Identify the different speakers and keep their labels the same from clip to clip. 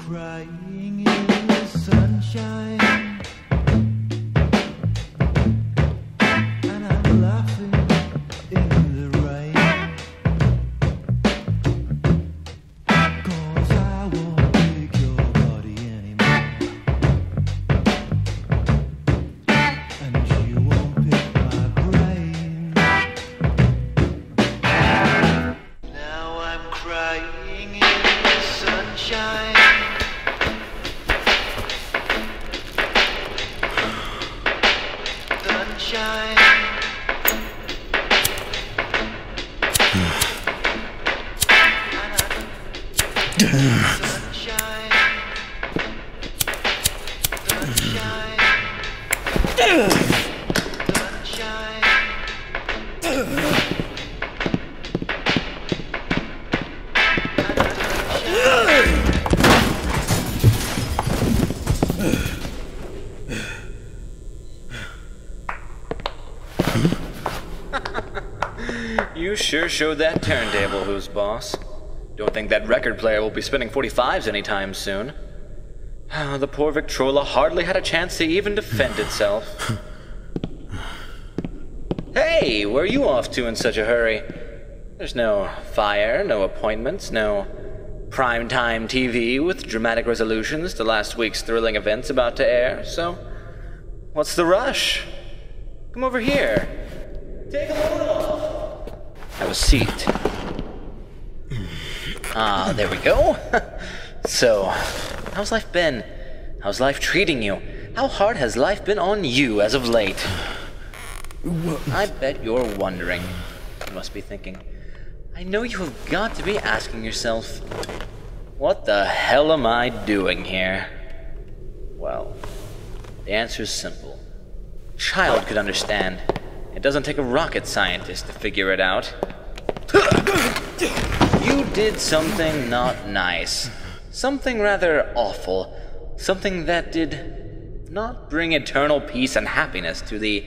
Speaker 1: crying in the sunshine, and I'm laughing in the rain, 'cause I won't pick your body anymore, and you won't pick my brain. Now I'm crying in the sunshine, sunshine.
Speaker 2: You sure showed that turntable who's boss. Don't think that record player will be spinning 45s anytime soon. The poor Victrola hardly had a chance to even defend itself. Hey, where are you off to in such a hurry? There's no fire, no appointments, no primetime TV with dramatic resolutions to last week's thrilling events about to air, so what's the rush? Come over here. Take a load off. Have a seat. Ah, there we go. So, how's life been? How's life treating you? How hard has life been on you as of late? I bet you're wondering. You must be thinking, I know you have got to be asking yourself, what the hell am I doing here? Well, the answer is simple. A child could understand. It doesn't take a rocket scientist to figure it out. You did something not nice. Something rather awful. Something that did not bring eternal peace and happiness to the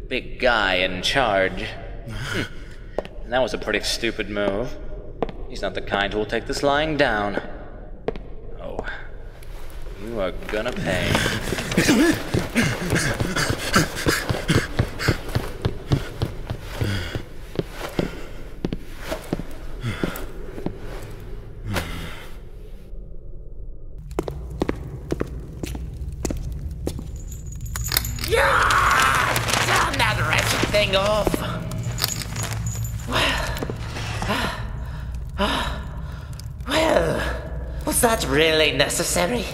Speaker 2: big guy in charge. And that was a pretty stupid move. He's not the kind who will take this lying down. Oh, you are gonna pay.
Speaker 3: Turn that wretched thing off. Well, was that really necessary?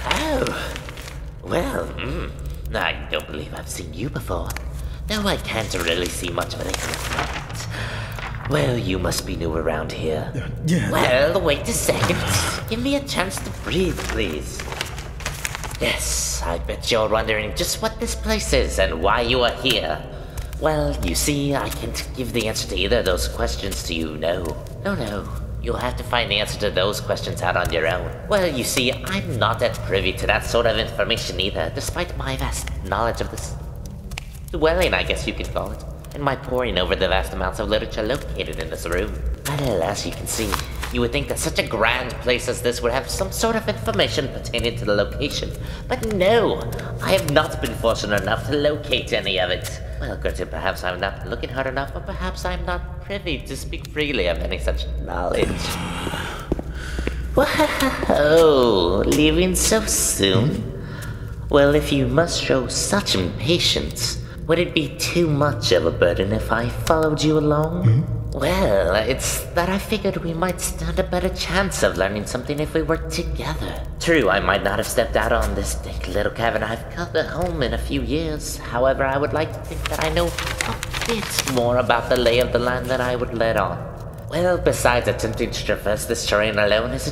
Speaker 3: Oh, well, I don't believe I've seen you before. No, I can't really see much of anything like that. Well, you must be new around here.
Speaker 1: Yeah.
Speaker 3: Well, wait a second. Give me a chance to breathe, please. Yes, I bet you're wondering just what this place is and why you are here. Well, you see, I can't give the answer to either of those questions to you, no. No. You'll have to find the answer to those questions out on your own. Well, you see, I'm not that privy to that sort of information either, despite my vast knowledge of this dwelling, I guess you could call it, and my poring over the vast amounts of literature located in this room. Well, as you can see, you would think that such a grand place as this would have some sort of information pertaining to the location. But no, I have not been fortunate enough to locate any of it. Well, granted, perhaps I'm not looking hard enough, or perhaps I'm not privy to speak freely of any such knowledge. Whoa, leaving so soon? Well, if you must show such impatience, would it be too much of a burden if I followed you along? Well, it's that I figured we might stand a better chance of learning something if we worked together. True, I might not have stepped out on this dank little cabin I've called a home in a few years. However, I would like to think that I know a bit more about the lay of the land than I would let on. Well, besides, attempting to traverse this terrain alone it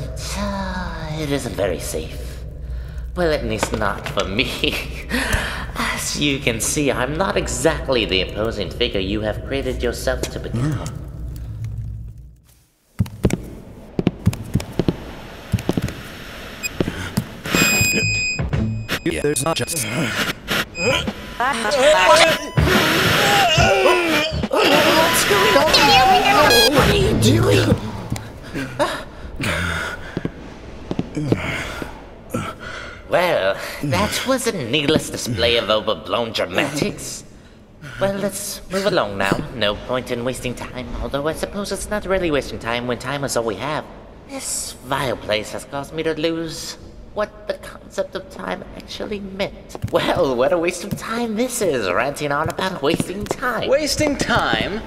Speaker 3: isn't very safe. Well, at least not for me. As you can see, I'm not exactly the imposing figure you have created yourself to become.
Speaker 4: Yeah, there's not just...
Speaker 3: What's going on? What are you doing? That was a needless display of overblown dramatics. Well, let's move along now. No point in wasting time, although I suppose it's not really wasting time when time is all we have. This vile place has caused me to lose what the concept of time actually meant. Well, what a waste of time this is, ranting on about wasting time.
Speaker 2: Wasting time?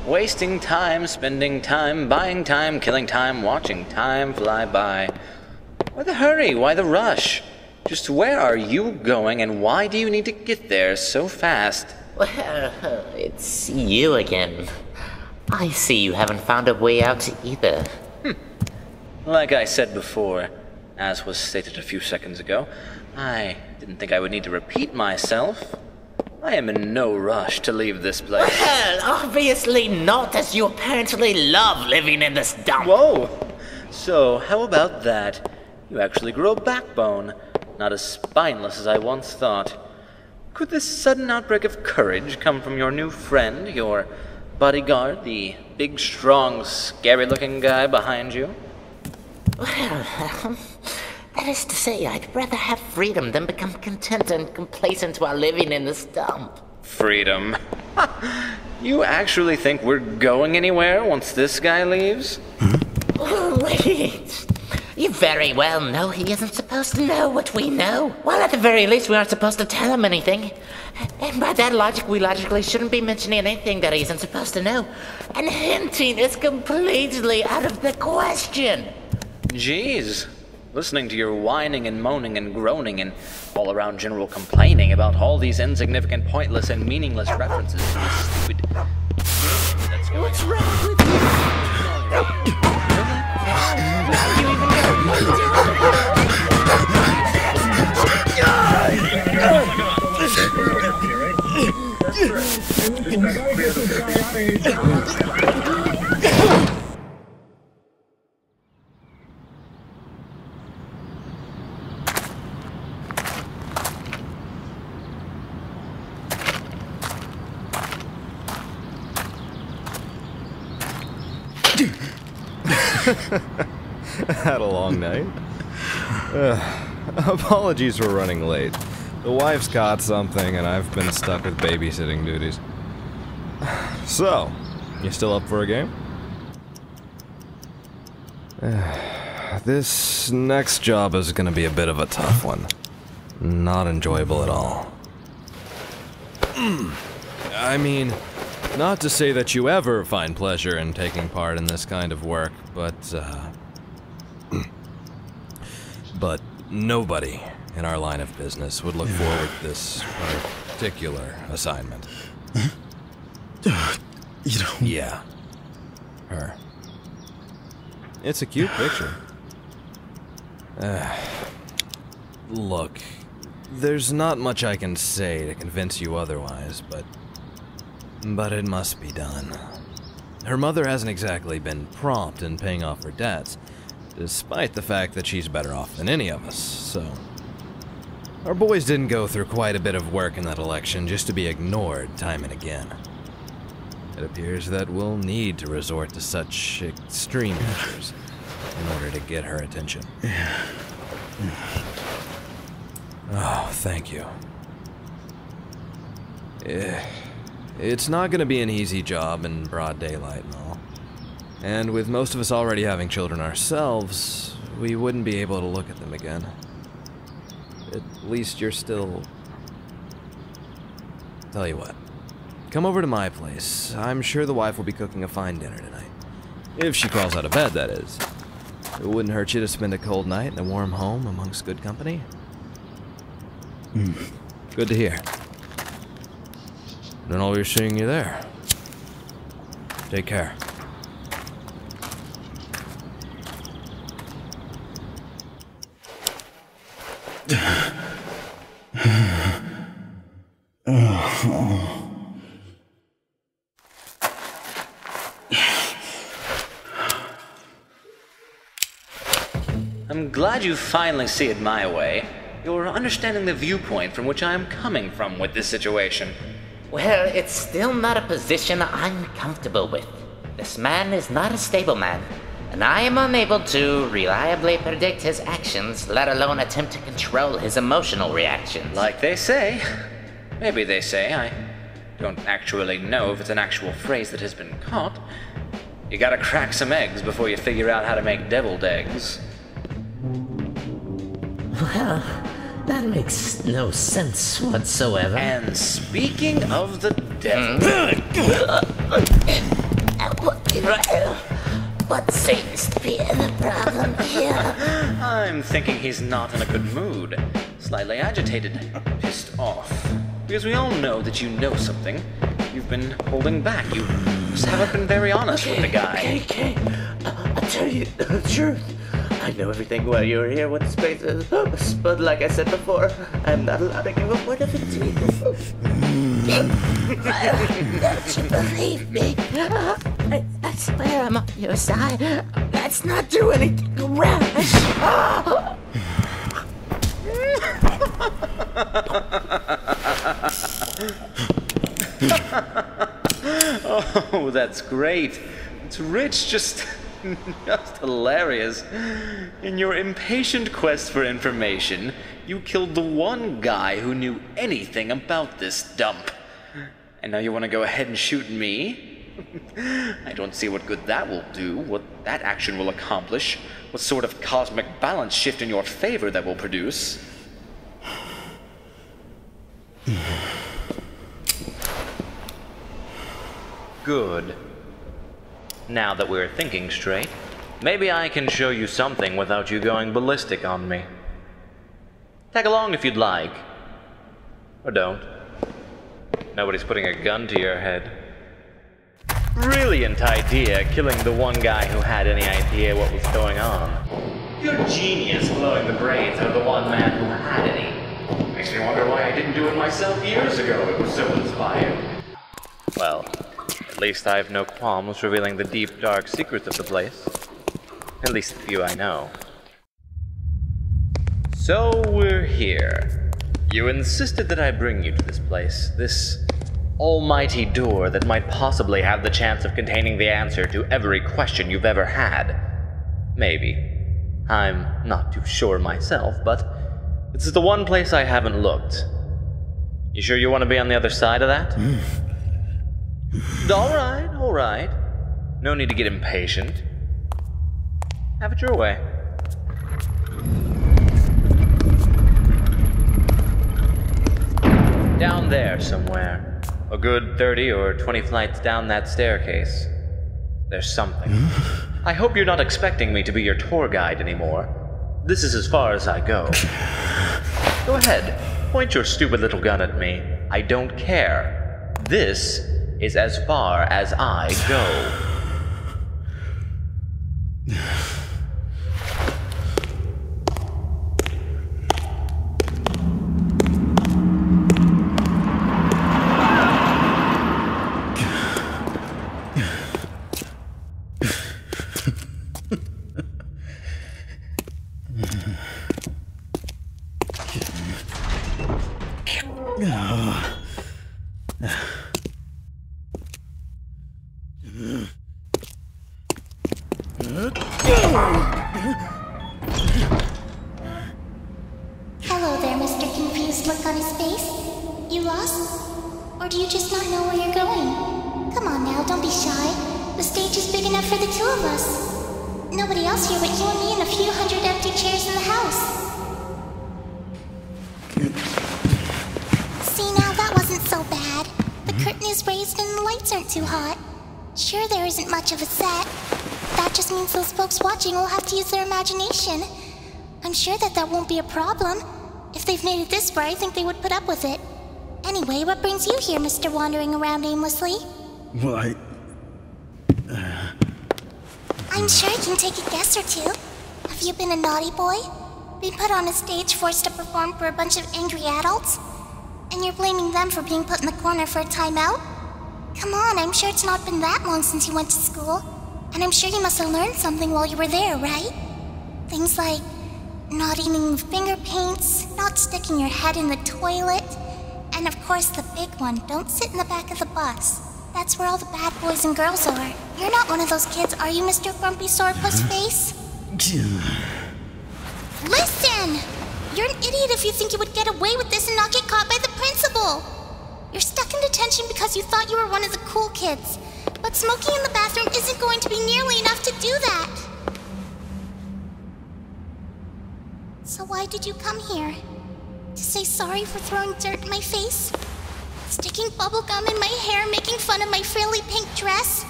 Speaker 2: Wasting time, spending time, buying time, killing time, watching time fly by. Why the hurry? Why the rush? Just where are you going, and why do you need to get there so fast?
Speaker 3: Well, it's you again. I see you haven't found a way out either.
Speaker 2: Like I said before, as was stated a few seconds ago, I didn't think I would need to repeat myself. I am in no rush to leave this place.
Speaker 3: Well, obviously not, as you apparently love living in this dump.
Speaker 2: Whoa! So, how about that? You actually grew a backbone, not as spineless as I once thought. Could this sudden outbreak of courage come from your new friend, your bodyguard, the big, strong, scary-looking guy behind you?
Speaker 3: Well, that is to say, I'd rather have freedom than become content and complacent while living in this dump.
Speaker 2: Freedom? You actually think we're going anywhere once this guy leaves?
Speaker 3: Oh, wait. You very well know he isn't supposed to know what we know. Well, at the very least, we aren't supposed to tell him anything. And by that logic, we logically shouldn't be mentioning anything that he isn't supposed to know. And hinting is completely out of the question.
Speaker 2: Jeez. Listening to your whining and moaning and groaning and all-around general complaining about all these insignificant, pointless, and meaningless references to this stupid...
Speaker 3: What's wrong with you? Where you even
Speaker 4: Had a long night. Apologies for running late. The wife's caught something and I've been stuck with babysitting duties. So, you still up for a game? This next job is gonna be a bit of a tough one. Not enjoyable at all. I mean, not to say that you ever find pleasure in taking part in this kind of work, but nobody in our line of business would look forward to this particular assignment.
Speaker 5: You don't...
Speaker 4: Yeah. Her. It's a cute picture. Look, there's not much I can say to convince you otherwise, but it must be done. Her mother hasn't exactly been prompt in paying off her debts, despite the fact that she's better off than any of us, so... Our boys didn't go through quite a bit of work in that election just to be ignored time and again. It appears that we'll need to resort to such extreme measures in order to get her attention. Oh, thank you. It's not going to be an easy job in broad daylight and all. And with most of us already having children ourselves, we wouldn't be able to look at them again. At least you're still... Tell you what. Come over to my place. I'm sure the wife will be cooking a fine dinner tonight. If she crawls out of bed, that is. It wouldn't hurt you to spend a cold night in a warm home amongst good company. Good to hear. Then I'll be seeing you there. Take care.
Speaker 2: I'm glad you finally see it my way. You're understanding the viewpoint from which I am coming from with this situation.
Speaker 3: Well, it's still not a position I'm comfortable with. This man is not a stable man, and I am unable to reliably predict his actions, let alone attempt to control his emotional reactions.
Speaker 2: Like they say. Maybe they say. I don't actually know if it's an actual phrase that has been caught. You gotta crack some eggs before you figure out how to make deviled eggs.
Speaker 3: Well, that makes no sense whatsoever.
Speaker 2: And speaking of the devil...
Speaker 3: What seems to be the problem here?
Speaker 2: I'm thinking he's not in a good mood. Slightly agitated, pissed off. Because we all know that you know something. You've been holding back. You just haven't been very honest with the guy.
Speaker 3: Okay. I'll tell you the truth. I know everything while you were here with spaces, but like I said before, I'm not allowed to give a word of it to you. Don't you believe me? I swear I'm on your side. Let's not do anything rash.
Speaker 2: Oh, that's great. It's rich, just hilarious. In your impatient quest for information, you killed the one guy who knew anything about this dump. And now you want to go ahead and shoot me? I don't see what good that will do, what that action will accomplish, what sort of cosmic balance shift in your favor that will produce. Good. Now that we're thinking straight, maybe I can show you something without you going ballistic on me. Tag along if you'd like. Or don't. Nobody's putting a gun to your head. Brilliant idea, killing the one guy who had any idea what was going on. You're a genius blowing the brains out of the one man who had any. Makes me wonder why I didn't do it myself years ago. It was so inspired. Well, at least I have no qualms revealing the deep, dark secrets of the place. At least the few I know. So we're here. You insisted that I bring you to this place, this almighty door that might possibly have the chance of containing the answer to every question you've ever had. Maybe. I'm not too sure myself, but this is the one place I haven't looked. You sure you want to be on the other side of that? All right. No need to get impatient. Have it your way. Down there somewhere. A good 30 or 20 flights down that staircase. There's something. I hope you're not expecting me to be your tour guide anymore. This is as far as I go. Go ahead. Point your stupid little gun at me. I don't care. This is as far as I go.
Speaker 5: Hello there, Mr. Confused look on his face. You lost? Or do you just not know where you're going? Come on now, don't be shy. The stage is big enough for the two of us. Nobody else here but you and me and a few hundred empty chairs in the house. See now, that wasn't so bad. The curtain is raised and the lights aren't too hot. Sure, there isn't much of a set. That just means those folks watching will have to use their imagination. I'm sure that won't be a problem. If they've made it this far, I think they would put up with it. Anyway, what brings you here, Mr. Wandering Around Aimlessly?
Speaker 6: Why?
Speaker 5: I'm sure I can take a guess or two. Have you been a naughty boy? Been put on a stage forced to perform for a bunch of angry adults? And you're blaming them for being put in the corner for a timeout? Come on, I'm sure it's not been that long since you went to school. And I'm sure you must have learned something while you were there, right? Things like not eating finger paints, not sticking your head in the toilet, and of course the big one, don't sit in the back of the bus. That's where all the bad boys and girls are. You're not one of those kids, are you, Mr. Grumpy Sourpuss Face? Listen! You're an idiot if you think you would get away with this and not get caught by the principal. You're stuck in detention because you thought you were one of the cool kids. But smoking in the bathroom isn't going to be nearly enough to do that. So why did you come here? To say sorry for throwing dirt in my face? Sticking bubblegum in my hair, making fun of my frilly pink dress?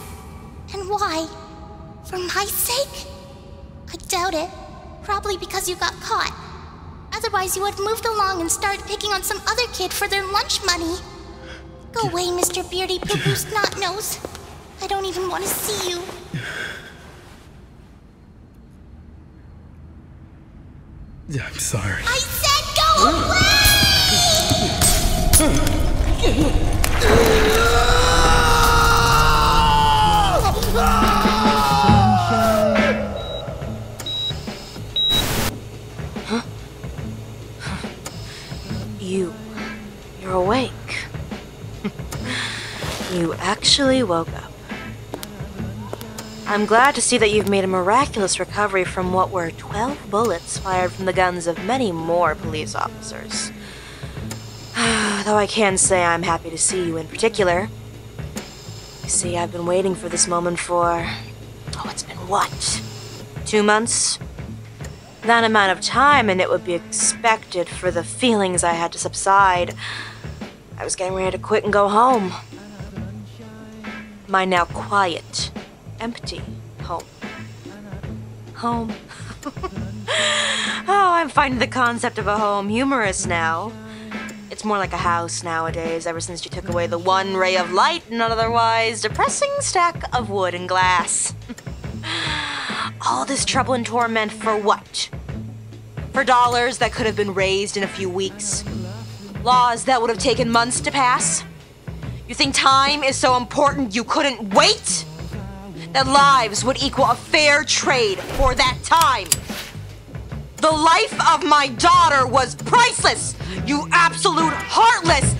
Speaker 5: And why? For my sake? I doubt it. Probably because you got caught. Otherwise, you would have moved along and started picking on some other kid for their lunch money. Go away, Mr. Beardy Poo-Poo Snot Nose. I don't even want to see you.
Speaker 6: Yeah, I'm sorry.
Speaker 5: I said go
Speaker 7: You're awake. You actually woke up. I'm glad to see that you've made a miraculous recovery from what were 12 bullets fired from the guns of many more police officers. Though I can say I'm happy to see you in particular. You see, I've been waiting for this moment for... oh, it's been what? 2 months? That amount of time, and it would be expected for the feelings I had to subside. I was getting ready to quit and go home. My now quiet, empty home. Home. Oh, I'm finding the concept of a home humorous now. It's more like a house nowadays, ever since you took away the one ray of light in an otherwise depressing stack of wood and glass. All this trouble and torment for what? For dollars that could have been raised in a few weeks? Laws that would have taken months to pass? You think time is so important you couldn't wait? That lives would equal a fair trade for that time? The life of my daughter was priceless, you absolute heartless,